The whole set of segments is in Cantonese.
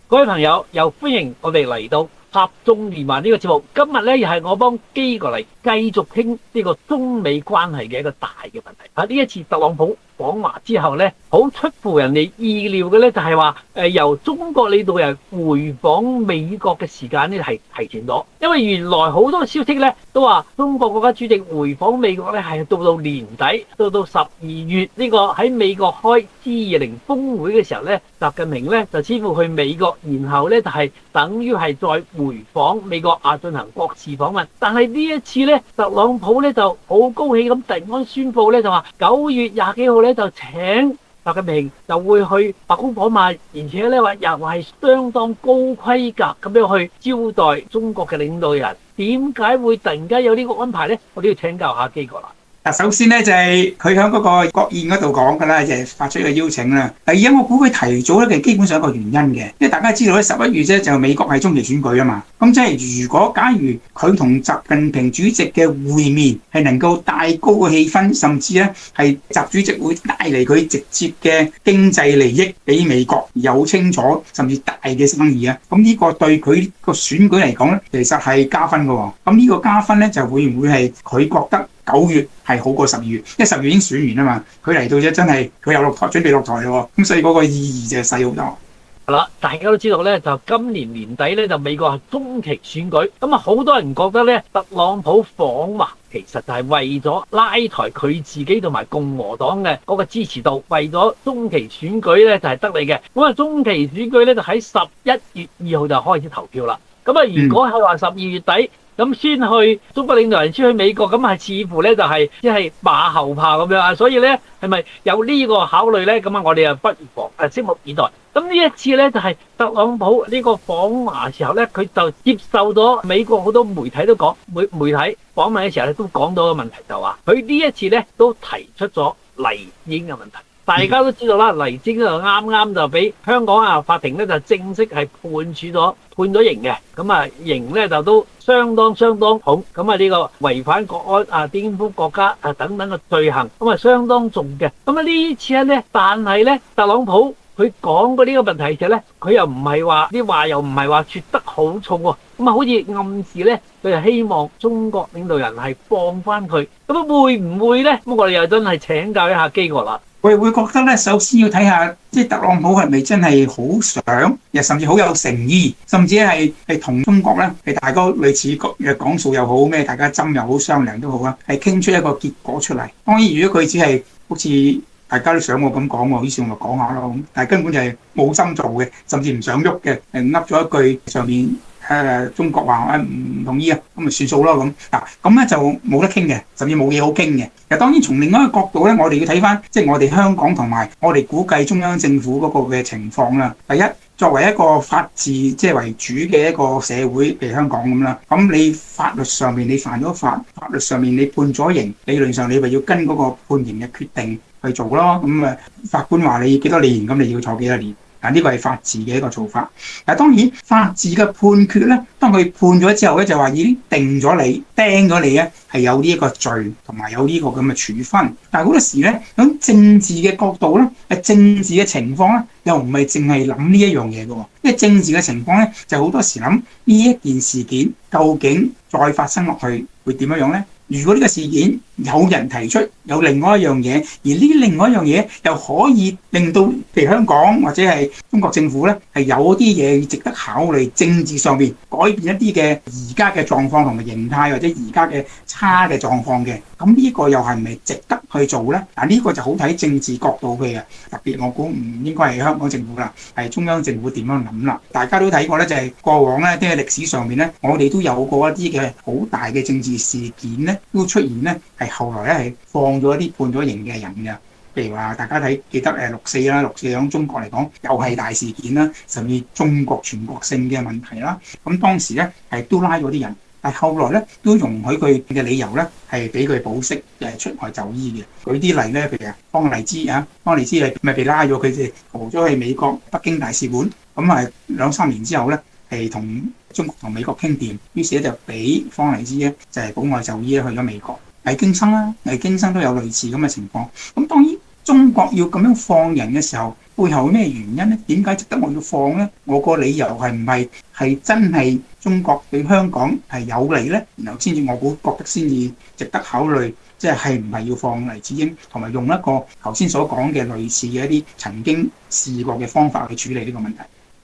各位朋友，又歡迎我哋嚟到集中連環呢個節目。今日咧又係我幫基過嚟繼續傾呢個中美關係嘅一個大嘅問題。呢一次特朗普訪華之後咧，好出乎人哋意料嘅咧，就係話由中國領導人回訪美國嘅時間咧係提前咗，因為原來好多消息咧都話中國國家主席回訪美國咧係到年底，到12月呢個喺美國開 G20 峰會嘅時候咧，習近平咧就似乎去美國，然後咧就係等於係再回訪美國進行國事訪問。但係呢一次咧，特朗普咧就好高興咁突然間宣佈咧，就話9月20幾號咧就請習近平就會去白宮訪問，而且咧話又係相當高規格咁樣去招待中國嘅領導人。點解會突然間有呢個安排咧？我都要請教下基哥啦。首先咧就係佢喺嗰個國宴嗰度講㗎啦，就係發出一個邀請啦。第二，我估佢提早咧，其實基本上一個原因嘅，因為大家知道咧11月啫就美國係中期選舉啊嘛。咁即係如果假如佢同習近平主席嘅會面係能夠帶高個氣氛，甚至咧係習主席會帶嚟佢直接嘅經濟利益俾美國，有清楚甚至大嘅生意啊，咁呢個對佢個選舉嚟講咧，其實係加分㗎喎。咁呢個加分咧就會唔會係佢覺得9月係好過12月，因為12月已經選完啊嘛，佢嚟到啫，真係佢又落台，準備落台咯，咁所以嗰個意義就細好多。係啦，大家都知道咧，就今年年底咧就美國係中期選舉，咁啊好多人覺得咧，特朗普訪華其實就係為咗拉抬佢自己同埋共和黨嘅嗰個支持度，為咗中期選舉咧就係得利嘅。咁啊中期選舉咧就喺11月2號就開始投票啦。咁啊如果係話12月底，咁先去中國領導人先去美國，咁係似乎咧就係即係馬後炮咁樣啊，所以咧係咪有呢個考慮咧？咁啊，我哋啊不妨拭目以待。咁呢一次咧就係特朗普呢個訪華時候咧，佢就接受咗美國好多媒體都講，媒體訪問嘅時候咧都講到個問題，就話佢呢一次咧都提出咗黎智英嘅問題。大家都知道啦，黎智英就啱啱就俾香港法庭咧就正式係判咗刑嘅，咁啊刑咧就都相當重，咁啊呢個違反國安顛覆國家等等嘅罪行，咁啊相當重嘅。咁啊呢次咧，但係咧特朗普佢講過呢個問題嘅時候咧，佢又唔係話啲話又唔係話說得好重喎，咁啊好似暗示咧佢就希望中國領導人係放翻佢，咁啊會唔會咧？咁我哋又真係請教一下基哥啦。我哋會覺得咧，首先要睇下，即係特朗普係咪真係好想，又甚至好有誠意，甚至係同中國咧係大家類似嘅講數又好，咩大家斟又好，商量都好啦，係傾出一個結果出嚟。當然，如果佢只係好似大家都想我咁講喎，於是我咪講下咯。但係根本就係冇心做嘅，甚至唔想喐嘅，噏咗一句上面中國話唔同意啊，咁咪算數咯咁。咁咧就冇得傾嘅，甚至冇嘢好傾嘅。當然從另外一個角度咧，我哋要睇翻即係我哋香港同埋我哋估計中央政府嗰個嘅情況啦。第一，作為一個法治即係為主嘅一個社會，譬如香港咁啦，咁你法律上面你犯咗法，法律上面你判咗刑，理論上你咪要跟嗰個判刑嘅決定去做咯。咁法官話你幾多年，咁你要坐幾多年。呢個係法治嘅一個做法。當然法治嘅判決咧，當佢判咗之後咧，就話已經定咗你釘咗你咧，係有呢一個罪同埋有呢個咁嘅處分。但係好多時咧，喺政治嘅角度咧，政治嘅情況咧，又唔係淨係諗呢一樣嘢嘅喎。因為政治嘅情況咧，就好多時諗呢一件事件究竟再發生落去會點樣咧？如果呢個事件有人提出有另外一樣嘢，而呢另外一樣嘢又可以令到譬如香港或者係中國政府咧係有啲嘢值得考慮，政治上面改變一啲嘅而家嘅狀況同埋形態，或者而家嘅差嘅狀況嘅，咁呢個又係咪值得去做咧？呢個就好睇政治角度嘅，特別我估唔應該係香港政府啦，係中央政府點樣諗啦？大家都睇過咧，就係過往咧即係歷史上面咧，我哋都有過一啲嘅好大嘅政治事件咧，都出現咧係後來咧係放咗一啲判咗刑嘅人嘅。譬如話大家記得6·4啦，6·4喺中國嚟講又係大事件啦，甚至中國全國性嘅問題啦。咁當時咧係都拉咗啲人，但係後來咧都容許佢嘅理由咧係俾佢保釋出外就醫嘅。舉啲例咧，譬如方勵之方勵之咪被拉咗，佢哋逃咗去美國北京大使館，咁2-3年之後咧係同中國同美國傾掂，於是咧就俾方勵之咧就係保外就醫去咗美國。魏京生啦，魏京生都有類似咁嘅情況。咁當然中國要咁樣放人嘅時候，背後咩原因咧？點解值得我要放咧？我個理由係唔係真係中國對香港係有利咧？然後先至我覺得先至值得考慮，即係唔係要放黎智英，同埋用一個頭先所講嘅類似嘅一啲曾經試過嘅方法去處理呢個問題。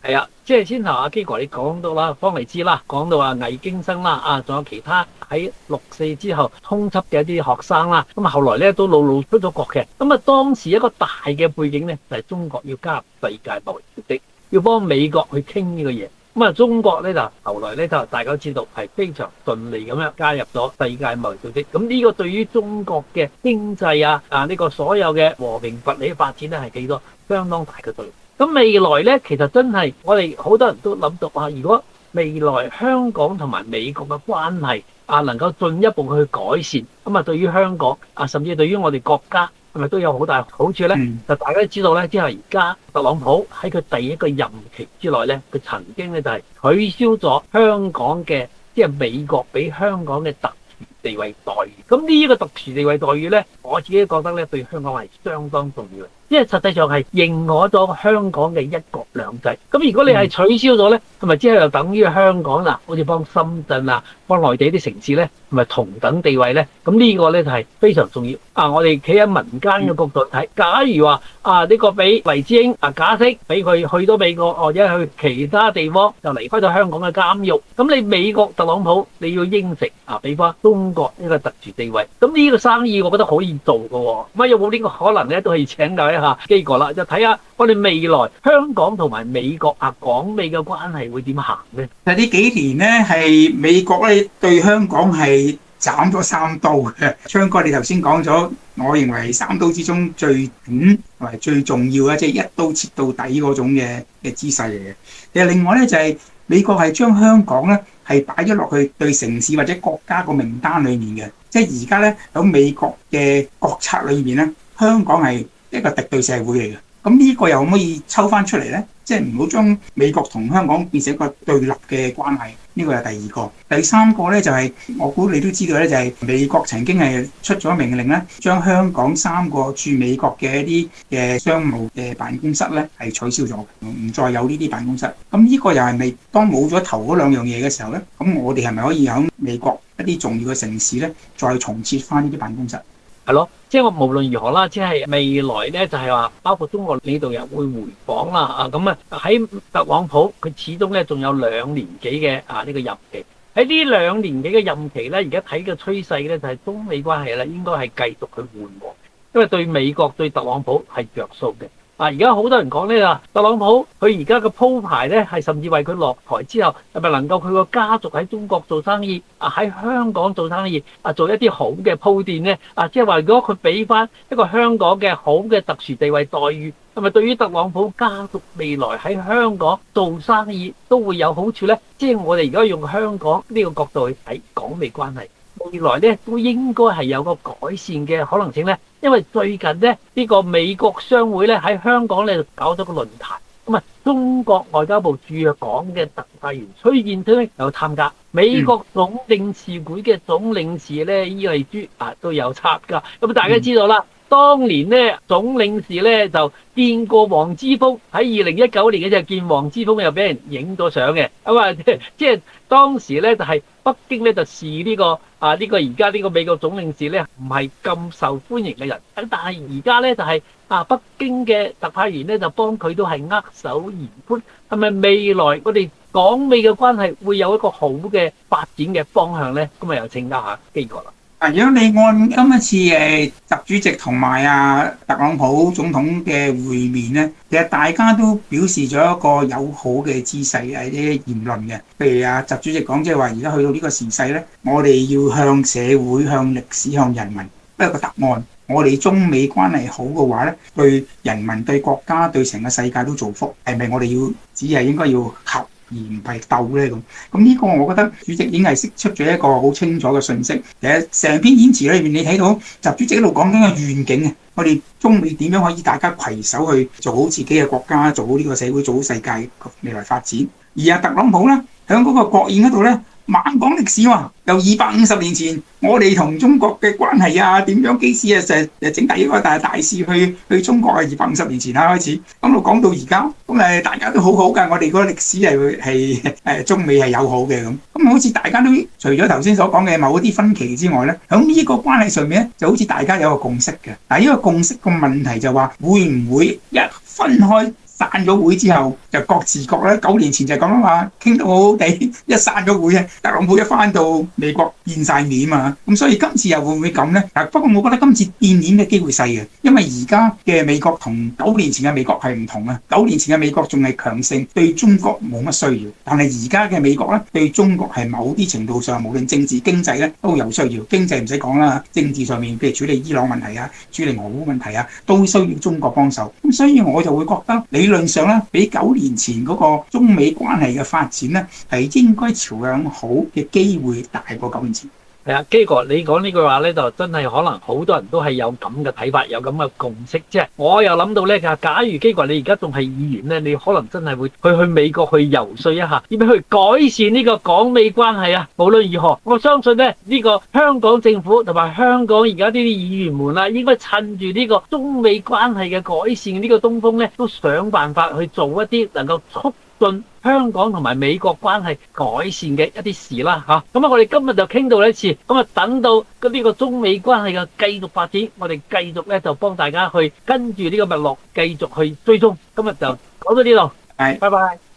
係啊，即係先頭阿基哥你講到啦，方勵之啦，講到話魏京生啦，仲有其他喺6·4之後通緝嘅一啲學生啦，咁啊後來咧都陸路出咗國嘅，咁啊當時一個大嘅背景咧就係中國要加入世界貿易組織，要幫美國去傾呢個嘢，咁啊中國咧就後來咧就大家都知道係非常順利咁樣加入咗世界貿易組織，咁呢個對於中國嘅經濟呢個所有嘅和平佛理發展咧係起咗相當大嘅作用。咁未來咧，其實真係我哋好多人都諗到啊！如果未來香港同埋美國嘅關係能夠進一步去改善，咁啊對於香港甚至對於我哋國家係咪都有好大好處咧？就大家都知道咧，即係而家特朗普喺佢第一個任期之內咧，佢曾經咧就係取消咗香港嘅即係美國俾香港嘅特殊地位待遇。咁呢個特殊地位待遇咧，我自己覺得咧對香港係相當重要嘅。因為實際上係認可咗香港嘅一國兩制。咁如果你係取消咗咧，係咪即係又等於香港啦？好似幫深圳幫內地啲城市咧，係咪同等地位咧？咁呢個咧就係非常重要。我哋企喺民間嘅角度睇，假如話呢個俾黎智英假釋，俾佢去到美國或者去其他地方，就離開咗香港嘅監獄。咁你美國特朗普你要應承俾翻中國一個特殊地位。咁呢個生意我覺得可以做㗎喎。咁有冇呢個可能咧？都可以請教一下基哥啦，就睇下我哋未來香港同埋美國港美嘅關係會點行咧？呢幾年咧係美國咧對香港係斬咗3刀嘅。昌哥你頭先講咗，我認為3刀之中最短同埋最重要嘅，即係一刀切到底嗰種嘅姿勢嚟嘅。其實另外咧就係美國係將香港咧係擺咗落去對城市或者國家個名單裡面嘅，即係而家咧喺美國嘅國策裏面咧，香港係一個敵對社會嚟嘅。咁呢個又可唔可以抽翻出嚟咧？即係唔好將美國同香港變成一個對立嘅關係。呢個係第二個。第三個咧就係我估你都知道咧，就係美國曾經係出咗命令咧，將香港3個駐美國嘅一啲嘅商務嘅辦公室咧係取消咗，唔再有呢啲辦公室。咁呢個又係咪當冇咗頭嗰2樣嘢嘅時候咧？咁我哋係咪可以喺美國一啲重要嘅城市咧，再重設翻呢啲辦公室？係咯，即係我無論如何啦，即係未來咧就係話，包括中國領導人會回訪啦，咁喺特朗普佢始終咧仲有2年幾嘅呢個任期，喺呢2年幾嘅任期咧，而家睇嘅趨勢咧就係中美關係咧應該係繼續去緩和，因為對美國對特朗普係着數嘅。而家好多人講咧特朗普佢而家嘅鋪排咧係甚至為佢落台之後係咪能夠佢個家族喺中國做生意喺香港做生意做一啲好嘅鋪墊咧即係話如果佢俾翻一個香港嘅好嘅特殊地位待遇，係咪對於特朗普家族未來喺香港做生意都會有好處咧？即係我哋而家用香港呢個角度去睇港美關係，未來咧都應該係有個改善嘅可能性咧。因為最近咧呢個美國商會咧喺香港咧就搞咗個論壇，咁中國外交部駐港嘅特派員崔建章有參加，美國總領事館嘅總領事咧伊麗珠都有參加。咁大家知道啦，當年咧總領事咧就見過黃之鋒，喺2019年嘅就見黃之鋒又俾人影咗相嘅，即係當時咧就係北京咧就視呢個而家呢個美國總領事咧唔係咁受歡迎嘅人，但係而家咧就係北京嘅特派員咧就幫佢都係握手言歡，係咪未來我哋港美嘅關係會有一個好嘅發展嘅方向咧？咁又請教下基哥啦。如果你按今一次習主席同埋特朗普總統嘅會面咧，其實大家都表示咗一個友好嘅姿勢啲言論嘅。譬如習主席講，即係話而家去到呢個時勢咧，我哋要向社會、向歷史、向人民一個答案。我哋中美關係好嘅話咧，對人民、對國家、對成個世界都造福。係咪我哋只係應該要合而唔係鬥咧？咁呢個我覺得主席已經係釋出咗一個好清楚嘅訊息。其實成篇演詞裏面你睇到習主席一路講緊個願景，我哋中美點樣可以大家攜手去做好自己嘅國家，做好呢個社會，做好世界未來發展。而特朗普咧喺嗰個國宴嗰度咧，猛講歷史喎，由250年前我哋同中國嘅關係啊，點樣基斯啊，就整第一個大使去中國啊，250年前開始，咁就講到而家，咁大家都好好㗎，我哋嗰個歷史係中美係友好嘅咁好似大家都除咗頭先所講嘅某一啲分歧之外咧，喺呢個關係上面咧，就好似大家有個共識嘅。但係呢個共識個問題就話會唔會一分開散咗會之後就各自各咧？9年前就咁啦嘛，傾到好好地，一散咗會啊，特朗普一翻到美國變晒面啊，咁所以今次又會唔會咁咧？不過我覺得今次變面嘅機會細嘅，因為而家嘅美國同9年前嘅美國係唔同啊。9年前嘅美國仲係強盛，對中國冇乜需要，但係而家嘅美國咧對中國係某啲程度上，無論政治經濟咧都有需要。經濟唔使講啦，政治上面譬如處理伊朗問題啊、處理俄烏問題啊，都需要中國幫手。咁所以我就會覺得理論上咧，比9年前嗰個中美關係嘅發展咧，係應該朝向好嘅機會大過9年前。係啊，基哥，你講呢句話咧，就真係可能好多人都係有咁嘅睇法，有咁嘅共識。即係我又諗到咧，假如基哥你而家仲係議員咧，你可能真係會去美國去游說一下，點樣去改善呢個港美關係啊？無論如何，我相信咧呢個香港政府同埋香港而家呢啲議員們啊，應該趁住呢個中美關係嘅改善呢個東風咧，都想辦法去做一啲能夠促進香港同埋美國關係改善嘅一啲事啦嚇。咁我哋今日就傾到呢一次，咁等到呢個中美關係嘅繼續發展，我哋繼續咧就幫大家去跟住呢個脈絡繼續去追蹤。今日就講到呢度，拜拜。